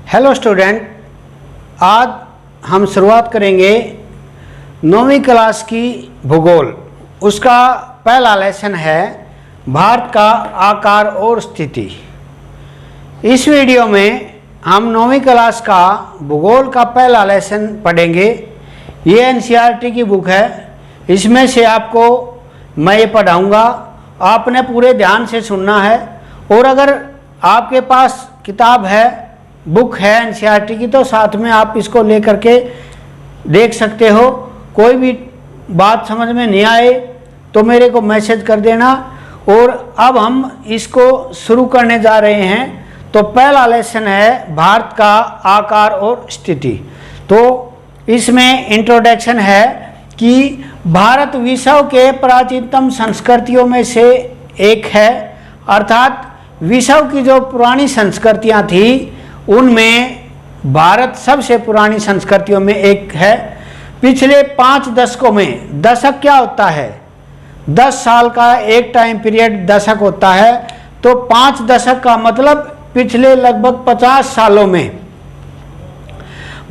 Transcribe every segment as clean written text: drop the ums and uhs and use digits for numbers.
Hello student, आज हम शुरुआत करेंगे 9वीं क्लास की भूगोल। उसका पहला लेसन है भारत का आकार और स्थिति। इस वीडियो में हम 9वीं क्लास का भूगोल का पहला लेसन पढ़ेंगे। ये एनसीईआरटी की बुक है, इसमें से आपको मैं ये पढ़ाऊँगा। आपने पूरे ध्यान से सुनना है, और अगर आपके पास किताब है, बुक है एनसीईआरटी की, तो साथ में आप इसको लेकर के देख सकते हो। कोई भी बात समझ में नहीं आए तो मेरे को मैसेज कर देना। और अब हम इसको शुरू करने जा रहे हैं। तो पहला लेसन है भारत का आकार और स्थिति। तो इसमें इंट्रोडक्शन है कि भारत विश्व के प्राचीनतम संस्कृतियों में से एक है, अर्थात विश्व की जो पुरानी संस्कृतियां थी उनमें भारत सबसे पुरानी संस्कृतियों में एक है। पिछले 5 दशकों में, दशक क्या होता है? 10 साल का एक टाइम पीरियड दशक होता है। तो 5 दशक का मतलब पिछले लगभग 50 सालों में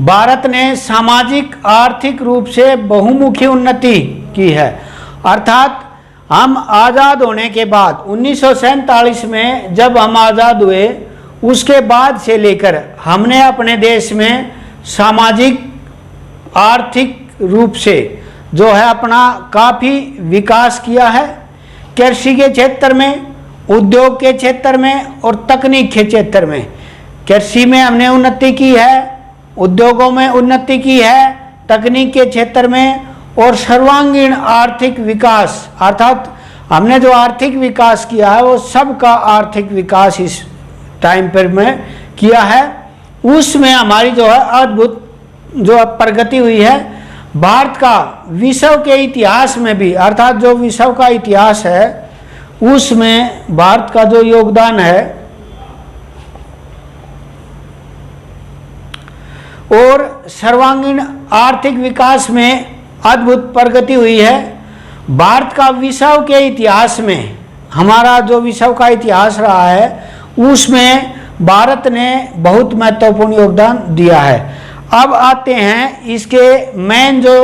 भारत ने सामाजिक आर्थिक रूप से बहुमुखी उन्नति की है। अर्थात हम आज़ाद होने के बाद 1947 में जब हम आज़ाद हुए, उसके बाद से लेकर हमने अपने देश में सामाजिक आर्थिक रूप से जो है अपना काफ़ी विकास किया है। कृषि के क्षेत्र में, उद्योग के क्षेत्र में और तकनीक के क्षेत्र में। कृषि में हमने उन्नति की है, उद्योगों में उन्नति की है, तकनीक के क्षेत्र में, और सर्वांगीण आर्थिक विकास, अर्थात हमने जो आर्थिक विकास किया है वो सबका आर्थिक विकास इस टाइम पर में किया है। उसमें हमारी जो है अद्भुत जो प्रगति हुई है। भारत का विश्व के इतिहास में भी, अर्थात जो विश्व का इतिहास है उसमें भारत का जो योगदान है और सर्वांगीण आर्थिक विकास में अद्भुत प्रगति हुई है। भारत का विश्व के इतिहास में, हमारा जो विश्व का इतिहास रहा है उसमें भारत ने बहुत महत्वपूर्ण योगदान दिया है। अब आते हैं इसके मेन जो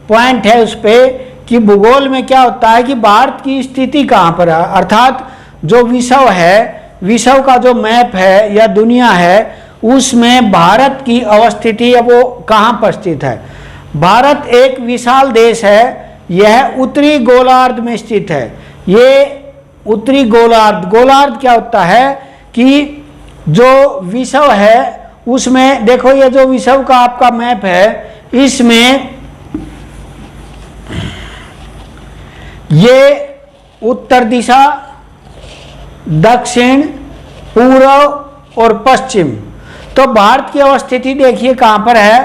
पॉइंट है उस पर कि भूगोल में क्या होता है कि भारत की स्थिति कहाँ पर है। अर्थात जो विश्व है, विश्व का जो मैप है या दुनिया है, उसमें भारत की अवस्थिति है वो कहाँ पर स्थित है। भारत एक विशाल देश है, यह उत्तरी गोलार्ध में स्थित है। ये उत्तरी गोलार्ध, गोलार्ध क्या होता है कि जो विश्व है उसमें देखो, ये जो विश्व का आपका मैप है इसमें ये उत्तर दिशा, दक्षिण, पूर्व और पश्चिम। तो भारत की अवस्थिति देखिए कहाँ पर है।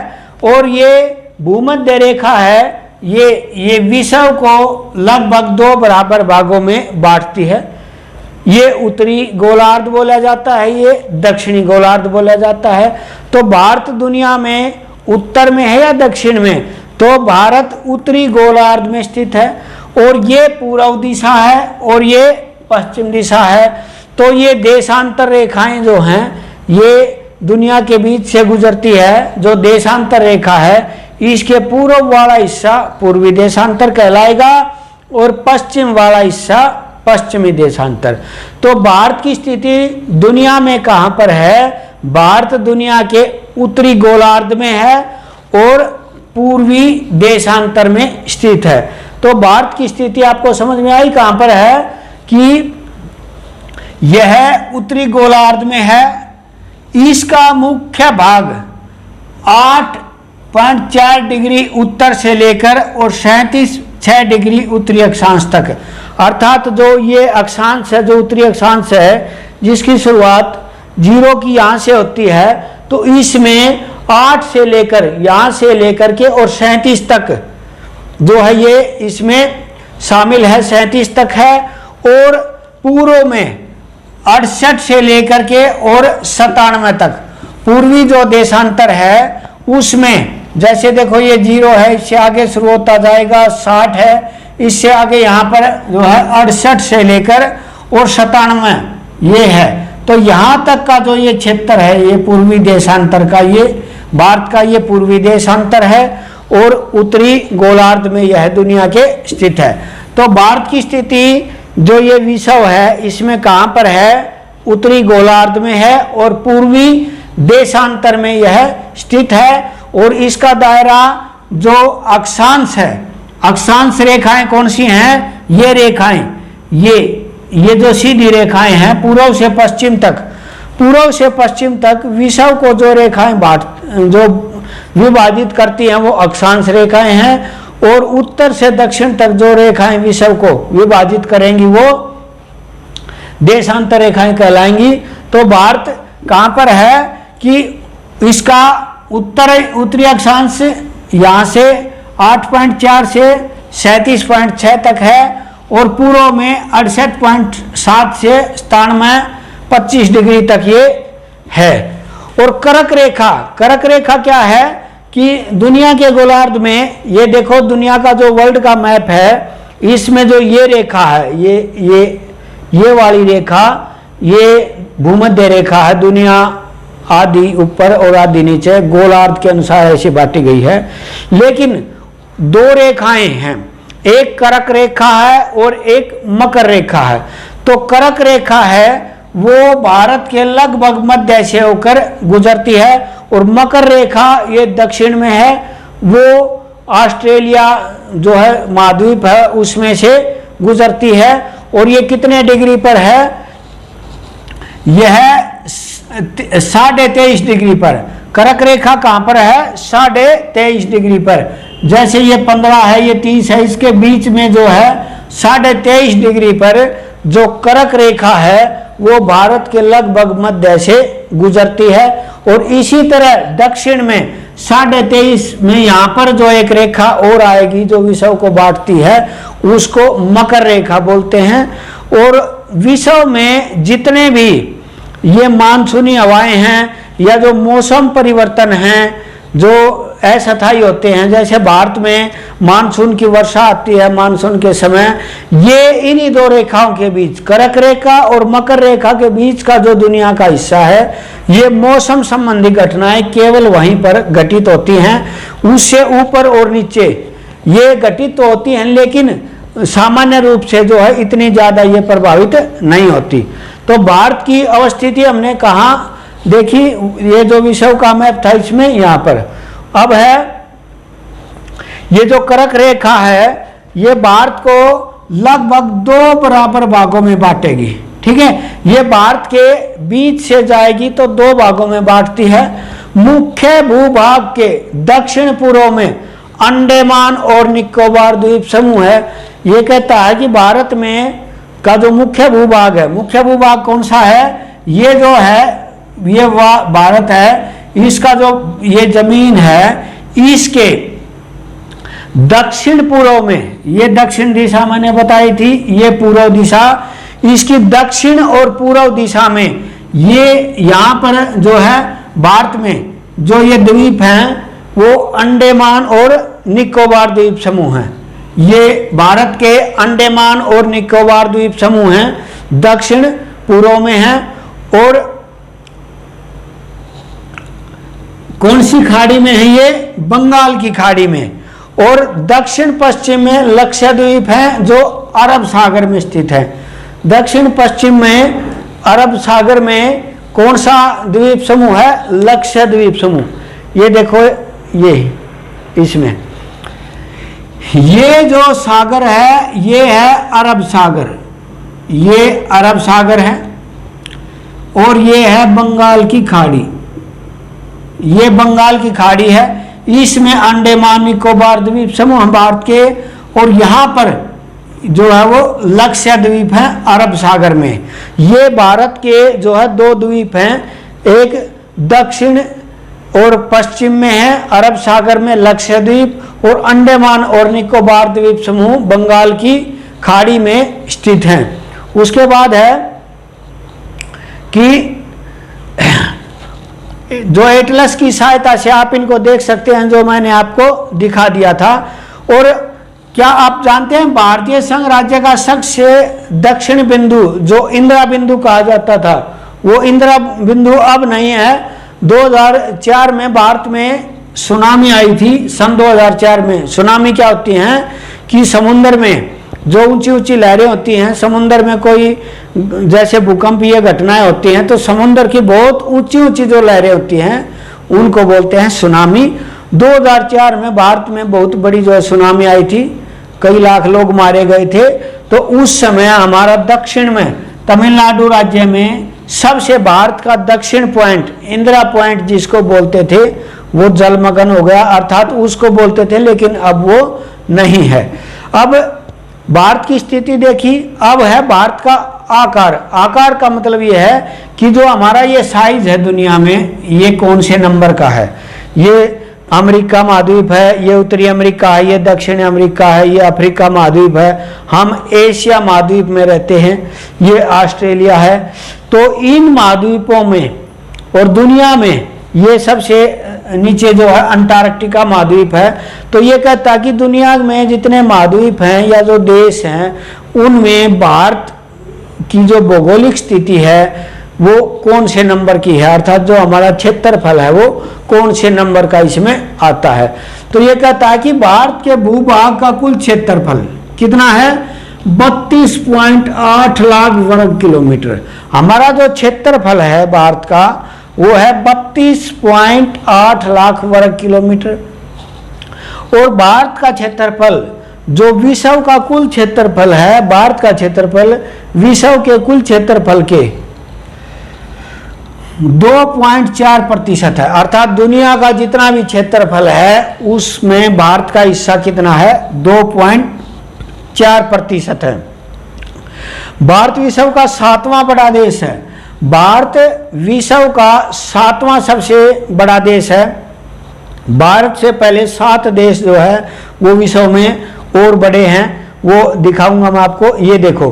और ये भूमध्य रेखा है, ये विश्व को लगभग 2 बराबर भागों में बांटती है। ये उत्तरी गोलार्ध बोला जाता है, ये दक्षिणी गोलार्ध बोला जाता है। तो भारत दुनिया में उत्तर में है या दक्षिण में? तो भारत उत्तरी गोलार्ध में स्थित है। और ये पूर्व दिशा है और ये पश्चिम दिशा है। तो ये देशांतर रेखाएं जो हैं ये दुनिया के बीच से गुजरती है। जो देशांतर रेखा है इसके पूर्व वाला हिस्सा पूर्वी देशांतर कहलाएगा और पश्चिम वाला हिस्सा पश्चिमी देशांतर। तो भारत की स्थिति दुनिया में कहाँ पर है? भारत दुनिया के उत्तरी गोलार्ध में है और पूर्वी देशांतर में स्थित है। तो भारत की स्थिति आपको समझ में आई कहाँ पर है कि यह उत्तरी गोलार्ध में है। इसका मुख्य भाग 8.4 डिग्री उत्तर से लेकर और 37.6 डिग्री उत्तरी अक्षांश तक, अर्थात जो ये अक्षांश है, जो उत्तरी अक्षांश है जिसकी शुरुआत 0 की यहाँ से होती है, तो इसमें 8 से लेकर यहाँ से लेकर के और 37 तक जो है ये इसमें शामिल है, 37 तक है। और पूर्व में 68 से लेकर के और 97 तक पूर्वी जो देशांतर है उसमें, जैसे देखो ये 0 है, इससे आगे शुरू होता जाएगा 60 है, इससे आगे यहाँ पर जो है 68 से लेकर और 97 ये है। तो यहाँ तक का जो ये क्षेत्र है, ये पूर्वी देशांतर का, ये भारत का ये पूर्वी देशांतर है और उत्तरी गोलार्ध में यह दुनिया के स्थित है। तो भारत की स्थिति जो ये विषव है इसमें कहाँ पर है? उत्तरी गोलार्ध में है और पूर्वी देशांतर में यह स्थित है। और इसका दायरा जो अक्षांश है, अक्षांश रेखाएं कौन सी हैं? ये रेखाएं, ये जो सीधी रेखाएं हैं पूर्व से पश्चिम तक, पूर्व से पश्चिम तक विषव को जो रेखाएं जो विभाजित करती हैं वो अक्षांश रेखाएं हैं और उत्तर से दक्षिण तक जो रेखाएं विषव को विभाजित करेंगी वो देशांतर रेखाएं कहलाएंगी। तो भारत कहाँ पर है कि इसका उत्तरी अक्षांश यहाँ से 8.4 से 37.6 तक है और पूर्व में 68.7 से 97-25 डिग्री तक ये है। और कर्क रेखा क्या है कि दुनिया के गोलार्ध में, ये देखो दुनिया का जो वर्ल्ड का मैप है इसमें जो ये रेखा है, ये वाली रेखा, ये भूमध्य रेखा है। दुनिया आधी ऊपर और आधी नीचे गोलार्ध के अनुसार ऐसी बांटी गई है। लेकिन दो रेखाएं हैं, एक कर्क रेखा है और एक मकर रेखा है। तो कर्क रेखा है वो भारत के लगभग मध्य से होकर गुजरती है और मकर रेखा ये दक्षिण में है, वो ऑस्ट्रेलिया जो है महाद्वीप है उसमें से गुजरती है। और ये कितने डिग्री पर है? यह 23.5 डिग्री पर। कर्क रेखा कहाँ पर है? 23.5 डिग्री पर। जैसे ये 15 है, ये 30 है, इसके बीच में जो है 23.5 डिग्री पर जो कर्क रेखा है वो भारत के लगभग मध्य से गुजरती है। और इसी तरह दक्षिण में 23.5 में यहाँ पर जो एक रेखा और आएगी जो विषव को बांटती है उसको मकर रेखा बोलते हैं। और विषव में जितने भी ये मानसूनी हवाएं हैं या जो मौसम परिवर्तन हैं जो अस्थायी होते हैं, जैसे भारत में मानसून की वर्षा आती है मानसून के समय, ये इन्हीं दो रेखाओं के बीच, कर्क रेखा और मकर रेखा के बीच का जो दुनिया का हिस्सा है, ये मौसम संबंधी घटनाएं केवल वहीं पर घटित होती हैं। उससे ऊपर और नीचे ये घटित तो होती हैं लेकिन सामान्य रूप से जो है इतनी ज़्यादा ये प्रभावित नहीं होती। तो भारत की अवस्थिति हमने कहाँ देखी? ये जो विषव का मैप था इसमें यहाँ पर। अब है ये जो कर्क रेखा है ये भारत को लगभग 2 बराबर भागों में बांटेगी। ठीक है, ये भारत के बीच से जाएगी तो 2 भागों में बांटती है। मुख्य भूभाग के दक्षिण पूर्व में अंडमान और निकोबार द्वीप समूह है। ये कहता है कि भारत में का जो मुख्य भूभाग है, मुख्य भूभाग कौन सा है? ये जो है ये भारत है, इसका जो ये जमीन है इसके दक्षिण पूर्व में, ये दक्षिण दिशा मैंने बताई थी, ये पूर्व दिशा, इसकी दक्षिण और पूर्व दिशा में ये यहाँ पर जो है भारत में जो ये द्वीप हैं वो अंडमान और निकोबार द्वीप समूह हैं। ये भारत के अंडमान और निकोबार द्वीप समूह हैं, दक्षिण पूर्व में हैं। और कौन सी खाड़ी में है ये? बंगाल की खाड़ी में। और दक्षिण पश्चिम में लक्षद्वीप है जो अरब सागर में स्थित है। दक्षिण पश्चिम में अरब सागर में कौन सा द्वीप समूह है? लक्षद्वीप समूह। ये देखो ये इसमें ये जो सागर है ये है अरब सागर, ये अरब सागर है। और ये है बंगाल की खाड़ी, ये बंगाल की खाड़ी है। इसमें अंडमान निकोबार द्वीप समूह भारत के, और यहाँ पर जो है वो लक्षद्वीप है अरब सागर में। ये भारत के जो है 2 द्वीप हैं, एक दक्षिण और पश्चिम में है अरब सागर में लक्षद्वीप, और अंडमान और निकोबार द्वीप समूह बंगाल की खाड़ी में स्थित हैं। उसके बाद है कि जो एटलस की सहायता से आप इनको देख सकते हैं जो मैंने आपको दिखा दिया था। और क्या आप जानते हैं भारतीय संघ राज्य का सबसे दक्षिण बिंदु जो इंदिरा बिंदु कहा जाता था वो इंदिरा बिंदु अब नहीं है। 2004 में भारत में सुनामी आई थी। सन 2004 में सुनामी क्या होती हैं कि समुद्र में जो ऊंची ऊंची लहरें होती हैं, समुद्र में कोई जैसे भूकंपीय घटनाएं होती हैं तो समुद्र की बहुत ऊंची ऊंची जो लहरें होती हैं उनको बोलते हैं सुनामी। 2004 में भारत में बहुत बड़ी जो है सुनामी आई थी, कई लाख लोग मारे गए थे। तो उस समय हमारा दक्षिण में तमिलनाडु राज्य में सबसे भारत का दक्षिण पॉइंट, इंदिरा पॉइंट जिसको बोलते थे, वो जलमग्न हो गया, अर्थात उसको बोलते थे, लेकिन अब वो नहीं है। अब भारत की स्थिति देखी, अब है भारत का आकार। आकार का मतलब ये है कि जो हमारा ये साइज है दुनिया में, ये कौन से नंबर का है। ये अमेरिका महाद्वीप है, ये उत्तरी अमेरिका है, ये दक्षिणी अमेरिका है, ये अफ्रीका महाद्वीप है, हम एशिया महाद्वीप में रहते हैं, ये ऑस्ट्रेलिया है। तो इन महाद्वीपों में और दुनिया में ये सबसे नीचे जो है अंटार्कटिका महाद्वीप है। तो ये कहता है कि दुनिया में जितने महाद्वीप हैं या जो देश हैं उनमें भारत की जो भौगोलिक स्थिति है वो कौन से नंबर की है, अर्थात जो हमारा क्षेत्रफल है वो कौन से नंबर का इसमें आता है। तो ये कहता है कि भारत के भूभाग का कुल क्षेत्रफल कितना है, 32.8 लाख वर्ग किलोमीटर। हमारा जो क्षेत्रफल है भारत का वो है 32.8 लाख वर्ग किलोमीटर। और भारत का क्षेत्रफल जो विश्व का कुल क्षेत्रफल है, भारत का क्षेत्रफल विश्व के कुल क्षेत्रफल के 2.4% है, अर्थात दुनिया का जितना भी क्षेत्रफल है उसमें भारत का हिस्सा कितना है, 2.4% है। भारत विश्व का 7वां बड़ा देश है। भारत विश्व का 7वां सबसे बड़ा देश है। भारत से पहले 7 देश जो है वो विश्व में और बड़े हैं, वो दिखाऊंगा मैं आपको। ये देखो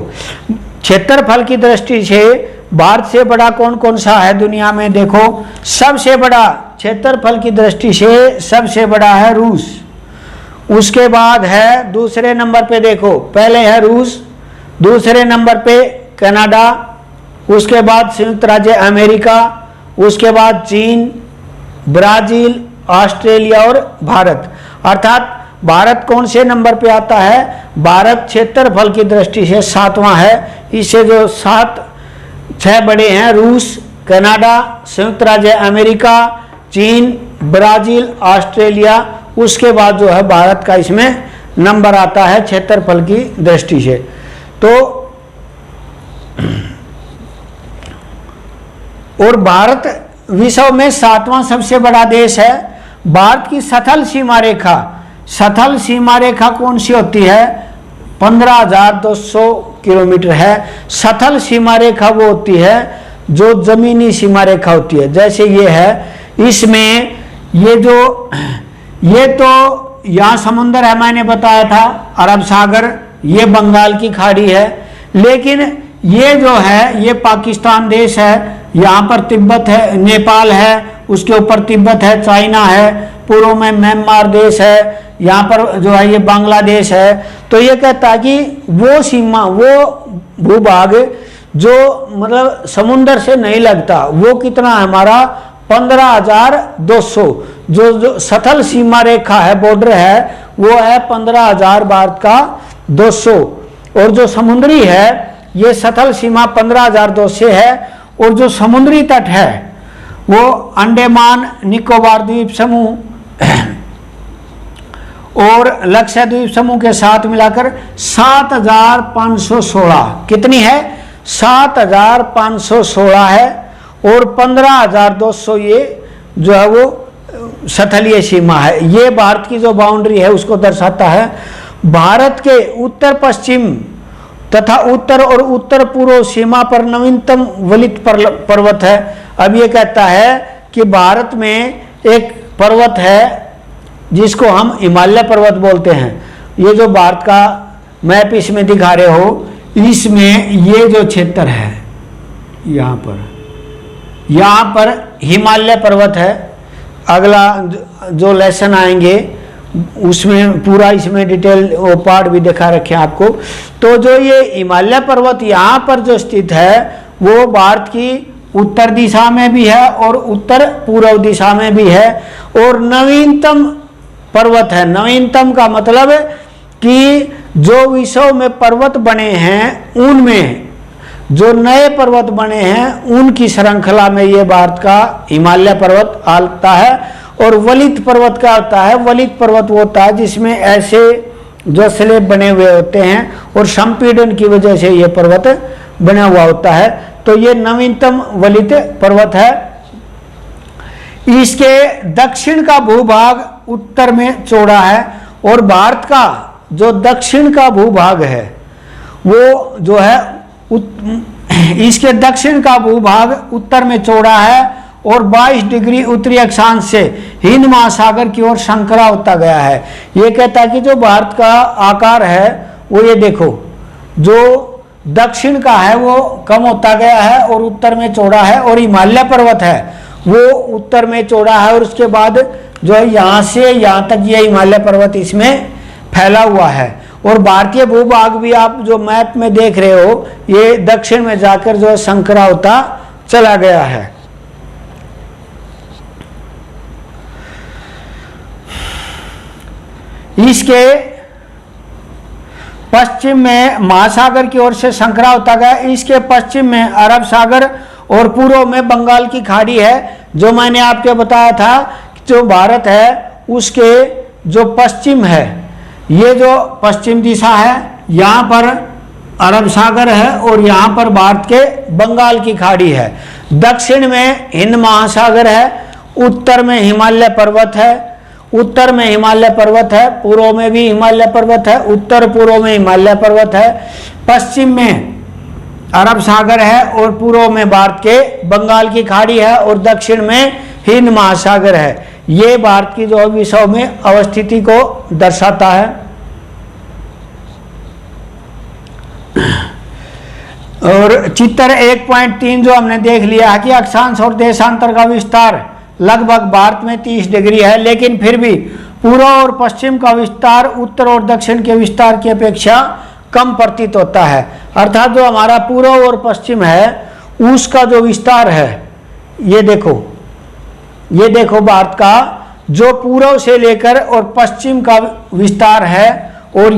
क्षेत्रफल की दृष्टि से भारत से बड़ा कौन कौन सा है दुनिया में, देखो सबसे बड़ा क्षेत्रफल की दृष्टि से सबसे बड़ा है रूस, उसके बाद है दूसरे नंबर पे, देखो पहले है रूस, दूसरे नंबर पे कनाडा, उसके बाद संयुक्त राज्य अमेरिका, उसके बाद चीन, ब्राजील, ऑस्ट्रेलिया और भारत। अर्थात भारत कौन से नंबर पे आता है, भारत क्षेत्रफल की दृष्टि से 7वां है। इससे जो 6 बड़े हैं, रूस, कनाडा, संयुक्त राज्य अमेरिका, चीन, ब्राजील, ऑस्ट्रेलिया, उसके बाद जो है भारत का इसमें नंबर आता है क्षेत्रफल की दृष्टि से। तो और भारत विश्व में 7वां सबसे बड़ा देश है। भारत की सथल सीमा रेखा कौन सी होती है, 15,200 किलोमीटर है। सथल सीमा रेखा वो होती है जो जमीनी सीमा रेखा होती है, जैसे ये है, इसमें ये तो यहाँ समुंदर है, मैंने बताया था अरब सागर, ये बंगाल की खाड़ी है। लेकिन ये जो है ये पाकिस्तान देश है, यहाँ पर तिब्बत है, नेपाल है, उसके ऊपर तिब्बत है, चाइना है, पूर्व में म्यांमार देश है, यहाँ पर जो है ये बांग्लादेश है। तो ये कहता है कि वो सीमा, वो भूभाग जो मतलब समुंदर से नहीं लगता, वो कितना है हमारा 15,200। जो सथल सीमा रेखा है, बॉर्डर है, वो है 15,000 भारत का 200। और जो समुद्री है ये सथल सीमा 15,200 है। और जो समुद्री तट है वो अंडमान निकोबार द्वीप समूह और लक्षद्वीप समूह के साथ मिलाकर 7,516, कितनी है, 7,516 है। और 15,200 ये जो है वो सथलीय सीमा है। ये भारत की जो बाउंड्री है उसको दर्शाता है। भारत के उत्तर पश्चिम तथा उत्तर और उत्तर पूर्व सीमा पर नवीनतम वलित पर्वत है। अब ये कहता है कि भारत में एक पर्वत है जिसको हम हिमालय पर्वत बोलते हैं। ये जो भारत का मैप इसमें दिखा रहे हो, इसमें ये जो क्षेत्र है यहाँ पर हिमालय पर्वत है। अगला जो लेसन आएंगे उसमें पूरा इसमें डिटेल वो पार्ट भी दिखा रखे हैं आपको। तो जो ये हिमालय पर्वत यहाँ पर जो स्थित है वो भारत की उत्तर दिशा में भी है और उत्तर पूर्व दिशा में भी है। और नवीनतम पर्वत है। नवीनतम का मतलब कि जो विश्व में पर्वत बने हैं उनमें जो नए पर्वत बने हैं उनकी श्रृंखला में ये भारत का हिमालय पर्वत आता है। और वलित पर्वत क्या होता है? वलित पर्वत वो होता है जिसमें ऐसे जो स्लेब बने हुए होते हैं और संपीड़न की वजह से ये पर्वत बना हुआ होता है। तो ये नवीनतम वलित पर्वत है। इसके दक्षिण का भूभाग उत्तर में चौड़ा है और भारत का जो दक्षिण का भूभाग है वो जो है इसके दक्षिण का भूभाग उत्तर में चौड़ा है और 22 डिग्री उत्तरी अक्षांश से हिंद महासागर की ओर संकरा होता गया है। ये कहता है कि जो भारत का आकार है वो ये देखो, जो दक्षिण का है वो कम होता गया है और उत्तर में चौड़ा है। और हिमालय पर्वत है वो उत्तर में चौड़ा है और उसके बाद जो है यहाँ से यहाँ तक ये हिमालय पर्वत इसमें फैला हुआ है। और भारतीय भूभाग भी आप जो मैप में देख रहे हो ये दक्षिण में जाकर जो है संकरा होता चला गया है। इसके पश्चिम में महासागर की ओर से संकरा होता गया। इसके पश्चिम में अरब सागर और पूर्व में बंगाल की खाड़ी है। जो मैंने आपको बताया था जो भारत है उसके जो पश्चिम है, ये जो पश्चिम दिशा है यहाँ पर अरब सागर है और यहाँ पर भारत के बंगाल की खाड़ी है। दक्षिण में हिंद महासागर है, उत्तर में हिमालय पर्वत है, उत्तर में हिमालय पर्वत है, पूर्व में भी हिमालय पर्वत है, उत्तर पूर्व में हिमालय पर्वत है, पश्चिम में अरब सागर है और पूर्व में भारत के बंगाल की खाड़ी है और दक्षिण में हिंद महासागर है। ये भारत की जो विश्व में अवस्थिति को दर्शाता है। और चित्र 1.3 जो हमने देख लिया है कि अक्षांश और देशांतर का विस्तार लगभग भारत में 30 डिग्री है, लेकिन फिर भी पूर्व और पश्चिम का विस्तार उत्तर और दक्षिण के विस्तार की अपेक्षा कम प्रतीत होता है। अर्थात जो हमारा पूर्व और पश्चिम है उसका जो विस्तार है ये देखो भारत का जो पूर्व से लेकर और पश्चिम का विस्तार है और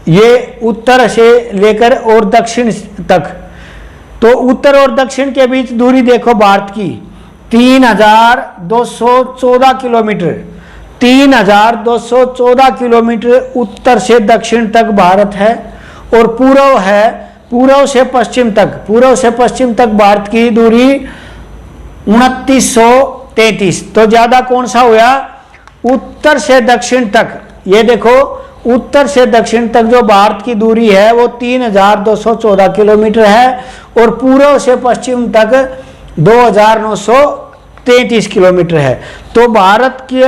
ये उत्तर से लेकर और दक्षिण तक। तो उत्तर और दक्षिण के बीच दूरी देखो भारत की 3214 किलोमीटर, 3214 किलोमीटर उत्तर से दक्षिण तक भारत है। और पूर्व है पूर्व से पश्चिम तक भारत की दूरी 2933। तो ज्यादा कौन सा हुआ? उत्तर से दक्षिण तक। ये देखो उत्तर से दक्षिण तक जो भारत की दूरी है वो 3214 किलोमीटर है और पूर्व से पश्चिम तक 2933 किलोमीटर है। तो भारत के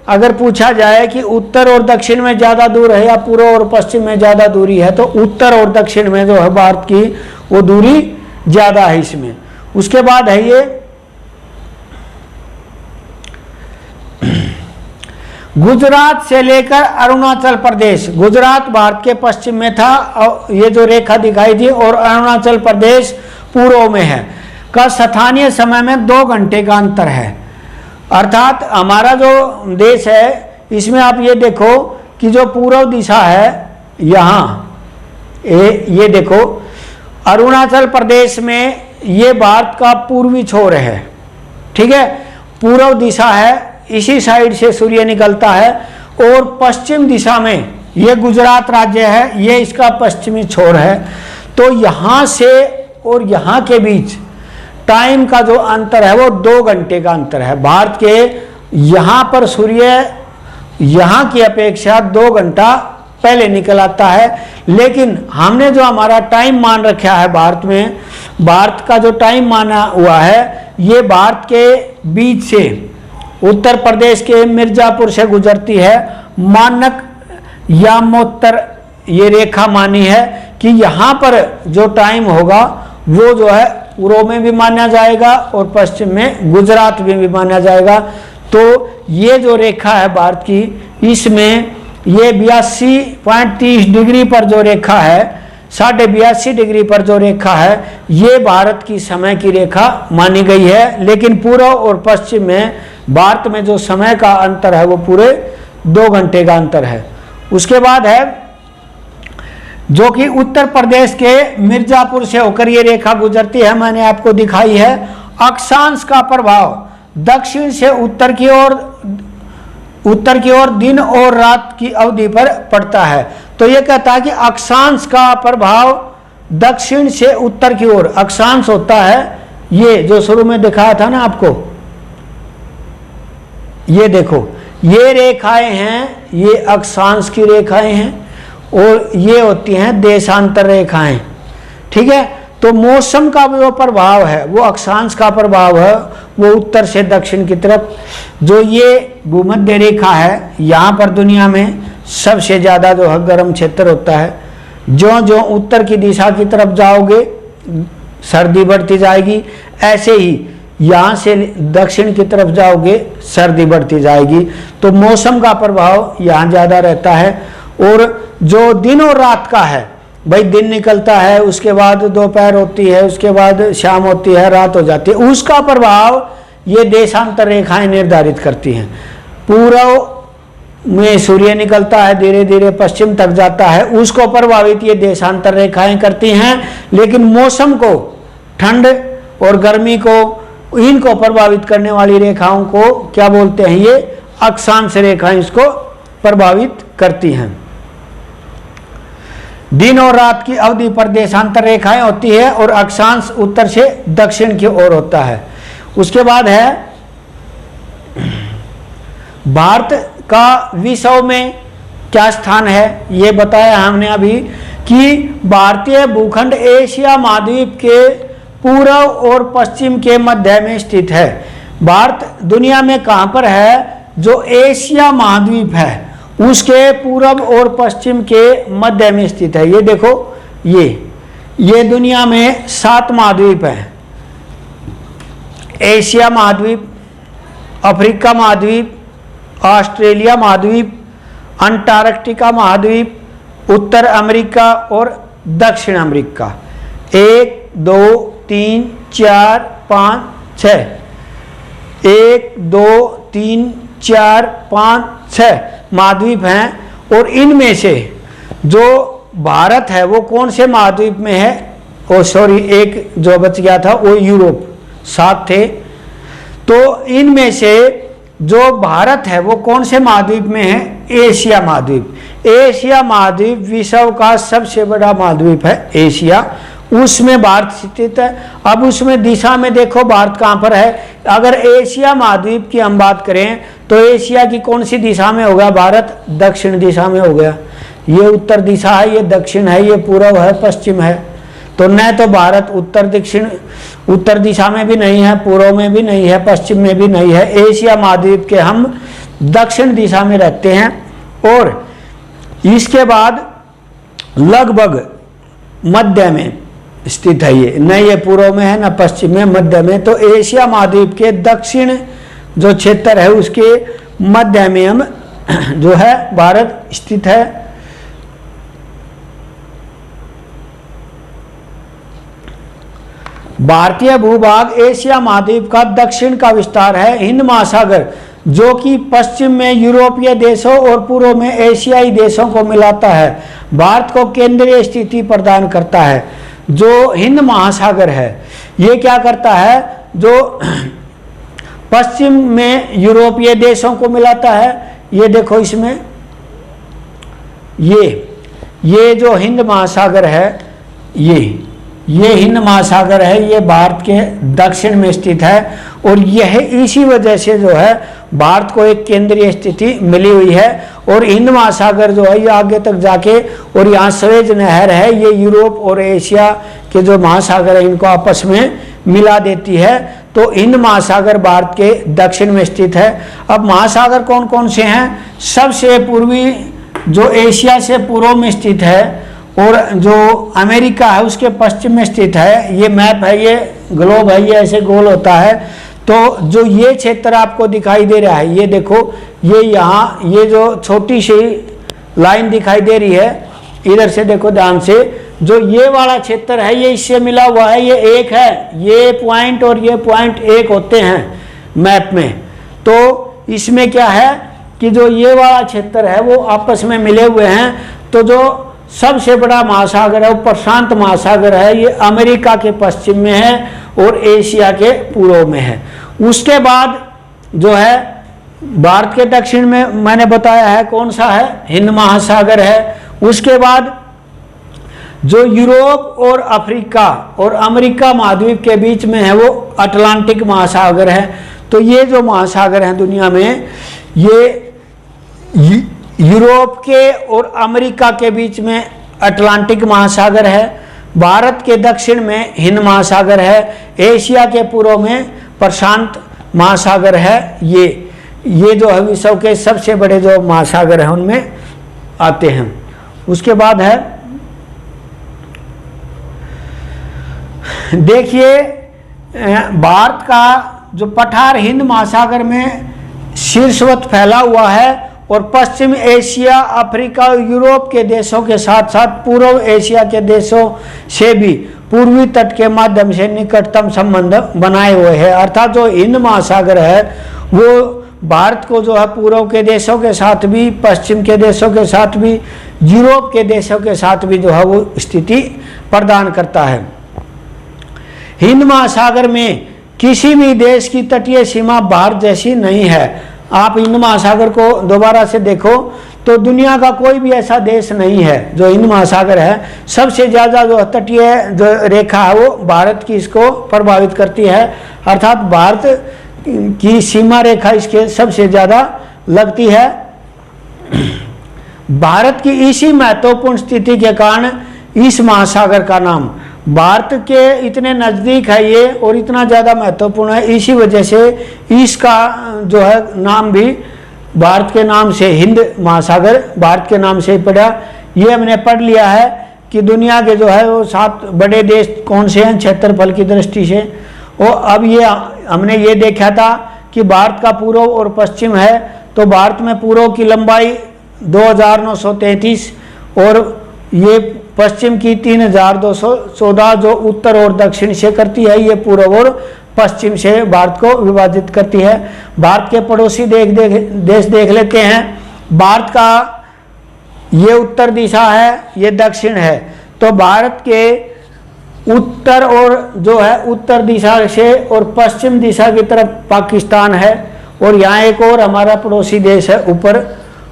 अगर पूछा जाए कि उत्तर और दक्षिण में ज़्यादा दूर है या पूर्व और पश्चिम में ज़्यादा दूरी है, तो उत्तर और दक्षिण में जो है भारत की वो दूरी ज़्यादा है इसमें। उसके बाद है ये गुजरात से लेकर अरुणाचल प्रदेश। गुजरात भारत के पश्चिम में था और ये जो रेखा दिखाई थी, और अरुणाचल प्रदेश पूर्व में है। का स्थानीय समय में 2 घंटे का अंतर है। अर्थात हमारा जो देश है इसमें आप ये देखो कि जो पूर्व दिशा है यहाँ ये देखो अरुणाचल प्रदेश में ये भारत का पूर्वी छोर है, ठीक है। पूर्व दिशा है, इसी साइड से सूर्य निकलता है। और पश्चिम दिशा में ये गुजरात राज्य है, ये इसका पश्चिमी छोर है। तो यहाँ से और यहाँ के बीच टाइम का जो अंतर है वो 2 घंटे का अंतर है। भारत के यहाँ पर सूर्य यहाँ की अपेक्षा 2 घंटा पहले निकल आता है। लेकिन हमने जो हमारा टाइम मान रखा है भारत में, भारत का जो टाइम माना हुआ है ये भारत के बीच से उत्तर प्रदेश के मिर्जापुर से गुजरती है। मानक यामोत्तर ये रेखा मानी है कि यहाँ पर जो टाइम होगा वो जो है पूर्व में भी माना जाएगा और पश्चिम में गुजरात में भी माना जाएगा। तो ये जो रेखा है भारत की, इसमें ये 82.30 डिग्री पर जो रेखा है 82.5 डिग्री पर जो रेखा है ये भारत की समय की रेखा मानी गई है। लेकिन पूर्व और पश्चिम में भारत में जो समय का अंतर है वो पूरे 2 घंटे का अंतर है। उसके बाद है जो कि उत्तर प्रदेश के मिर्जापुर से होकर ये रेखा गुजरती है, मैंने आपको दिखाई है। अक्षांश का प्रभाव दक्षिण से उत्तर की ओर दिन और रात की अवधि पर पड़ता है। तो ये कहता है कि अक्षांश का प्रभाव दक्षिण से उत्तर की ओर, अक्षांश होता है ये जो शुरू में दिखाया था ना आपको, ये देखो ये रेखाएं हैं, ये अक्षांश की रेखाएं हैं और ये होती हैं देशांतर रेखाएं। ठीक है, तो मौसम का जो प्रभाव है वो अक्षांश का प्रभाव है, वो उत्तर से दक्षिण की तरफ। जो ये भूमध्य रेखा है यहाँ पर दुनिया में सबसे ज़्यादा जो है गर्म क्षेत्र होता है। जो जो उत्तर की दिशा की तरफ जाओगे सर्दी बढ़ती जाएगी, ऐसे ही यहाँ से दक्षिण की तरफ जाओगे सर्दी बढ़ती जाएगी। तो मौसम का प्रभाव यहाँ ज़्यादा रहता है। और जो दिन और रात का है, भाई दिन निकलता है, उसके बाद दोपहर होती है, उसके बाद शाम होती है, रात हो जाती है, उसका प्रभाव ये देशांतर रेखाएं निर्धारित करती हैं। पूर्व में सूर्य निकलता है, धीरे धीरे पश्चिम तक जाता है, उसको प्रभावित ये देशांतर रेखाएं करती हैं। लेकिन मौसम को, ठंड और गर्मी को, इनको प्रभावित करने वाली रेखाओं को क्या बोलते हैं, ये अक्षांश रेखाएं इसको प्रभावित करती हैं। दिन और रात की अवधि पर देशांतर रेखाएं होती है और अक्षांश उत्तर से दक्षिण की ओर होता है। उसके बाद है भारत का विश्व में क्या स्थान है, ये बताया हमने अभी कि भारतीय भूखंड एशिया महाद्वीप के पूर्व और पश्चिम के मध्य में स्थित है। भारत दुनिया में कहाँ पर है, जो एशिया महाद्वीप है उसके पूर्व और पश्चिम के मध्य में स्थित है। ये देखो ये दुनिया में 7 महाद्वीप हैं। एशिया महाद्वीप, अफ्रीका महाद्वीप, ऑस्ट्रेलिया महाद्वीप, अंटार्कटिका महाद्वीप, उत्तर अमेरिका और दक्षिण अमेरिका। 1 2 3 4 5 6, 1 2 3 4 5 6 महाद्वीप हैं। और इनमें से जो भारत है वो कौन से महाद्वीप में है, एक जो बच गया था वो यूरोप, 7 थे। तो इनमें से जो भारत है वो कौन से महाद्वीप में है, एशिया महाद्वीप। एशिया महाद्वीप विश्व का सबसे बड़ा महाद्वीप है एशिया, उसमें भारत स्थित है। अब उसमें दिशा में देखो भारत कहाँ पर है। अगर एशिया महाद्वीप की हम बात करें तो एशिया की कौन सी दिशा में होगा भारत, दक्षिण दिशा में हो गया। ये उत्तर दिशा है, ये दक्षिण है, ये पूर्व है, पश्चिम है। तो न तो भारत उत्तर दिशा में भी नहीं है, पूर्व में भी नहीं है, पश्चिम में भी नहीं है। एशिया महाद्वीप के हम दक्षिण दिशा में रहते हैं। और इसके बाद लगभग मध्य में स्थित है ये, न ये पूर्व में है न पश्चिम में, मध्य में। तो एशिया महाद्वीप के दक्षिण जो क्षेत्र है उसके मध्य में हम जो है भारत स्थित है। भारतीय भूभाग एशिया महाद्वीप का दक्षिण का विस्तार है। हिंद महासागर जो कि पश्चिम में यूरोपीय देशों और पूर्व में एशियाई देशों को मिलाता है, भारत को केंद्रीय स्थिति प्रदान करता है। जो हिंद महासागर है ये क्या करता है, जो पश्चिम में यूरोपीय देशों को मिलाता है। ये देखो इसमें ये जो हिंद महासागर है, ये हिंद महासागर है, ये भारत के दक्षिण में स्थित है। और यह इसी वजह से जो है भारत को एक केंद्रीय स्थिति मिली हुई है। और हिंद महासागर जो है ये आगे तक जाके, और यहाँ स्वेज नहर है, ये यूरोप और एशिया के जो महासागर है इनको आपस में मिला देती है। तो हिंद महासागर भारत के दक्षिण में स्थित है। अब महासागर कौन कौन से हैं, सबसे पूर्वी जो एशिया से पूर्व में स्थित है और जो अमेरिका है उसके पश्चिम में स्थित है। ये मैप है, ये ग्लोब है, ये ऐसे गोल होता है। तो जो ये क्षेत्र आपको दिखाई दे रहा है, ये देखो, ये यहाँ ये जो छोटी सी लाइन दिखाई दे रही है, इधर से देखो ध्यान से, जो ये वाला क्षेत्र है ये इससे मिला हुआ है, ये एक है, ये पॉइंट और ये पॉइंट एक होते हैं मैप में। तो इसमें क्या है कि जो ये वाला क्षेत्र है वो आपस में मिले हुए हैं। तो जो सबसे बड़ा महासागर है वो प्रशांत महासागर है, ये अमेरिका के पश्चिम में है और एशिया के पूर्व में है। उसके बाद जो है भारत के दक्षिण में मैंने बताया है कौन सा है, हिंद महासागर है। उसके बाद जो यूरोप और अफ्रीका और अमेरिका महाद्वीप के बीच में है वो अटलांटिक महासागर है। तो ये जो महासागर हैं दुनिया में, ये यूरोप के और अमेरिका के बीच में अटलांटिक महासागर है, भारत के दक्षिण में हिंद महासागर है, एशिया के पूर्व में प्रशांत महासागर है। ये जो है विश्व के सबसे बड़े जो महासागर हैं उनमें आते हैं। उसके बाद है देखिए भारत का जो पठार हिंद महासागर में शीर्षवत फैला हुआ है और पश्चिम एशिया, अफ्रीका और यूरोप के देशों के साथ साथ पूर्व एशिया के देशों से भी पूर्वी तट के माध्यम से निकटतम संबंध बनाए हुए हैं। अर्थात जो हिंद महासागर है वो भारत को जो है पूर्व के देशों के साथ भी, पश्चिम के देशों के साथ भी, यूरोप के देशों के साथ भी जो है वो स्थिति प्रदान करता है। हिंद महासागर में किसी भी देश की तटीय सीमा भारत जैसी नहीं है। आप हिंद महासागर को दोबारा से देखो तो दुनिया का कोई भी ऐसा देश नहीं है जो हिंद महासागर है। सबसे ज़्यादा जो तटीय जो रेखा है वो भारत की इसको प्रभावित करती है, अर्थात भारत की सीमा रेखा इसके सबसे ज़्यादा लगती है। भारत की इसी महत्वपूर्ण स्थिति के कारण इस महासागर का नाम, भारत के इतने नज़दीक है ये और इतना ज़्यादा महत्वपूर्ण है, इसी वजह से इसका जो है नाम भी भारत के नाम से, हिंद महासागर भारत के नाम से ही पड़ा। ये हमने पढ़ लिया है कि दुनिया के जो है वो 7 बड़े देश कौन से हैं क्षेत्रफल की दृष्टि से। और अब ये हमने ये देखा था कि भारत का पूर्व और पश्चिम है, तो भारत में पूर्व की लंबाई 2933 और ये पश्चिम की 3214 जो उत्तर और दक्षिण से करती है, ये पूर्व और पश्चिम से भारत को विभाजित करती है। भारत के पड़ोसी देश देख लेते हैं। भारत का ये उत्तर दिशा है, ये दक्षिण है, तो भारत के उत्तर और जो है उत्तर दिशा से और पश्चिम दिशा की तरफ पाकिस्तान है और यहाँ एक और हमारा पड़ोसी देश है ऊपर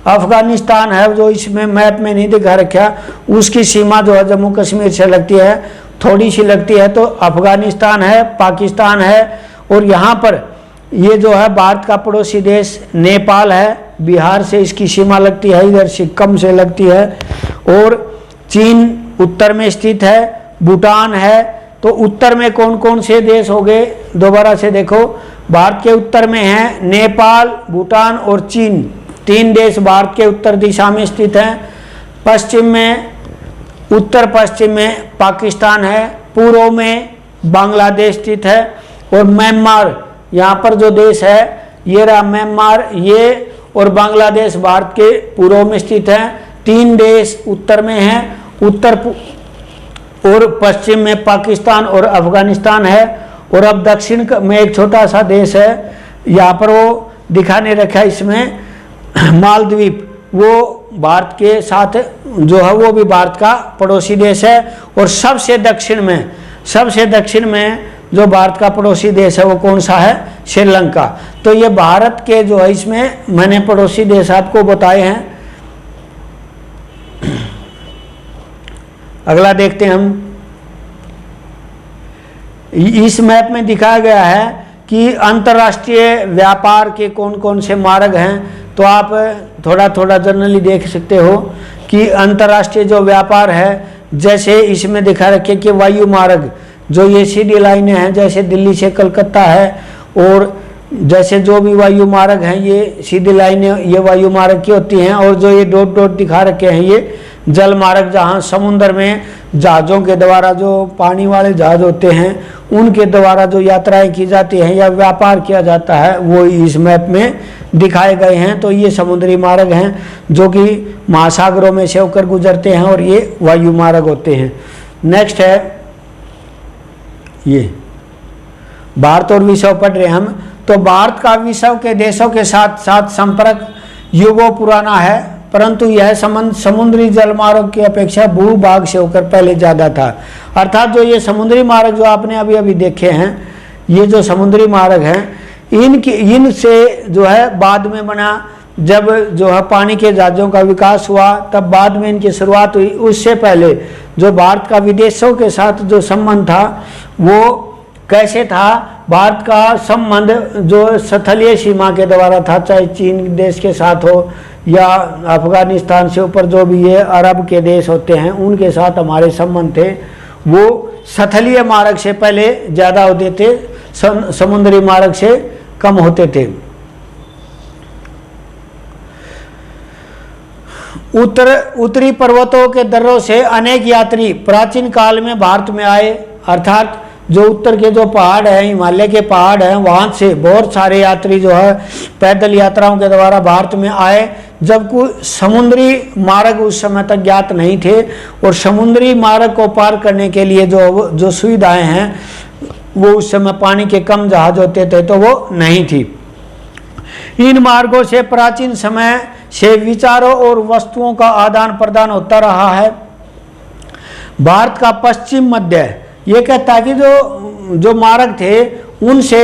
अफगानिस्तान है, जो इसमें मैप में नहीं दिखा रखा। उसकी सीमा जो है जम्मू कश्मीर से लगती है, थोड़ी सी लगती है, तो अफगानिस्तान है, पाकिस्तान है। और यहाँ पर ये जो है भारत का पड़ोसी देश नेपाल है, बिहार से इसकी सीमा लगती है, इधर सिक्किम से लगती है। और चीन उत्तर में स्थित है, भूटान है। तो उत्तर में कौन कौन से देश हो गए, दोबारा से देखो, भारत के उत्तर में है नेपाल, भूटान और चीन, 3 देश भारत के उत्तर दिशा में स्थित हैं। पश्चिम में, उत्तर पश्चिम में पाकिस्तान है, पूर्व में बांग्लादेश स्थित है और म्यांमार, यहाँ पर जो देश है ये रहा म्यांमार, ये और बांग्लादेश भारत के पूर्व में स्थित है। 3 देश उत्तर में हैं, उत्तर और पश्चिम में पाकिस्तान और अफगानिस्तान है। और अब दक्षिण में एक छोटा सा देश है, यहाँ पर वो दिखाने रखा है इसमें, मालदीव, वो भारत के साथ जो है वो भी भारत का पड़ोसी देश है। और सबसे दक्षिण में जो भारत का पड़ोसी देश है वो कौन सा है, श्रीलंका। तो ये भारत के जो है इसमें मैंने पड़ोसी देश आपको बताए हैं। अगला देखते हैं हम। इस मैप में दिखाया गया है कि अंतर्राष्ट्रीय व्यापार के कौन कौन से मार्ग हैं। तो आप थोड़ा थोड़ा जनरली देख सकते हो कि अंतर्राष्ट्रीय जो व्यापार है, जैसे इसमें दिखा रखे कि वायु मार्ग, जो ये सीधी लाइनें हैं, जैसे दिल्ली से कलकत्ता है, और जैसे जो भी वायु मार्ग हैं ये सीधी लाइनें ये वायु मार्ग की होती हैं। और जो ये डॉट डॉट दिखा रखे हैं ये जल मार्ग, जहाँ समुद्र में जहाज़ों के द्वारा, जो पानी वाले जहाज होते हैं उनके द्वारा जो यात्राएं की जाती हैं या व्यापार किया जाता है, वो इस मैप में दिखाए गए हैं। तो ये समुद्री मार्ग हैं जो कि महासागरों में से होकर गुजरते हैं और ये वायु मार्ग होते हैं। नेक्स्ट है ये भारत और विश्व पढ़ रहे हैं हम। तो भारत का विश्व के देशों के साथ साथ संपर्क युगों पुराना है, परंतु यह संबंध समुद्री जल मार्ग की अपेक्षा भूभाग से होकर पहले ज़्यादा था। अर्थात जो ये समुद्री मार्ग जो आपने अभी अभी देखे हैं, ये जो समुद्री मार्ग हैं इनसे जो है बाद में बना, जब जो है पानी के जहाज़ों का विकास हुआ तब बाद में इनकी शुरुआत हुई। उससे पहले जो भारत का विदेशों के साथ जो संबंध था वो कैसे था? भारत का संबंध जो स्थलीय सीमा के द्वारा था, चाहे चीन देश के साथ हो या अफगानिस्तान से ऊपर जो भी ये अरब के देश होते हैं उनके साथ हमारे संबंध थे, वो स्थलीय मार्ग से पहले ज़्यादा होते थे, समुद्री मार्ग से कम होते थे। उत्तरी पर्वतों के दर्रों से अनेक यात्री प्राचीन काल में भारत में आए। अर्थात जो उत्तर के जो पहाड़ हैं, हिमालय के पहाड़ हैं, वहाँ से बहुत सारे यात्री जो है पैदल यात्राओं के द्वारा भारत में आए, जबकि समुद्री मार्ग उस समय तक ज्ञात नहीं थे और समुद्री मार्ग को पार करने के लिए जो सुविधाएं हैं वो उस समय पानी के कम जहाज होते थे तो वो नहीं थी। इन मार्गों से प्राचीन समय से विचारों और वस्तुओं का आदान प्रदान होता रहा है। भारत का पश्चिम मध्य ये कहता है कि जो मार्ग थे उनसे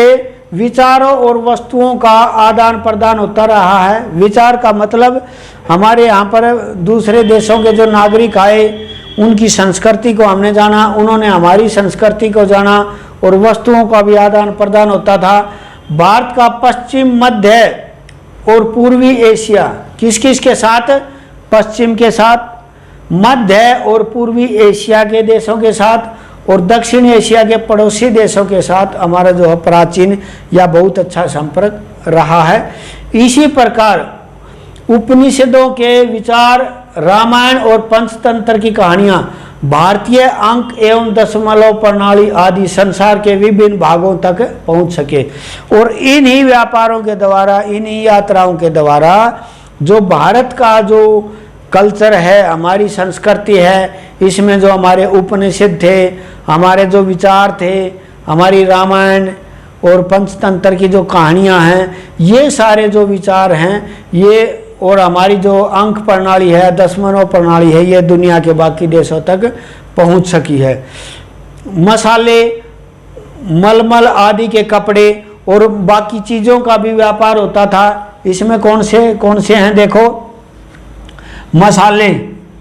विचारों और वस्तुओं का आदान प्रदान होता रहा है। विचार का मतलब हमारे यहाँ पर दूसरे देशों के जो नागरिक आए उनकी संस्कृति को हमने जाना, उन्होंने हमारी संस्कृति को जाना और वस्तुओं का भी आदान प्रदान होता था। भारत का पश्चिम मध्य और पूर्वी एशिया किस किस के साथ? पश्चिम के साथ, मध्य और पूर्वी एशिया के देशों के साथ और दक्षिण एशिया के पड़ोसी देशों के साथ हमारा जो है प्राचीन या बहुत अच्छा संपर्क रहा है। इसी प्रकार उपनिषदों के विचार, रामायण और पंचतंत्र की कहानियाँ, भारतीय अंक एवं दशमलव प्रणाली आदि संसार के विभिन्न भागों तक पहुँच सके और इन्हीं व्यापारों के द्वारा, इन्हीं यात्राओं के द्वारा जो भारत का जो कल्चर है, हमारी संस्कृति है, इसमें जो हमारे उपनिषद थे, हमारे जो विचार थे, हमारी रामायण और पंचतंत्र की जो कहानियाँ हैं, ये सारे जो विचार हैं ये और हमारी जो अंक प्रणाली है, दशमलव प्रणाली है, ये दुनिया के बाकी देशों तक पहुंच सकी है। मसाले, मलमल आदि के कपड़े और बाकी चीज़ों का भी व्यापार होता था। इसमें कौन से हैं? देखो, मसाले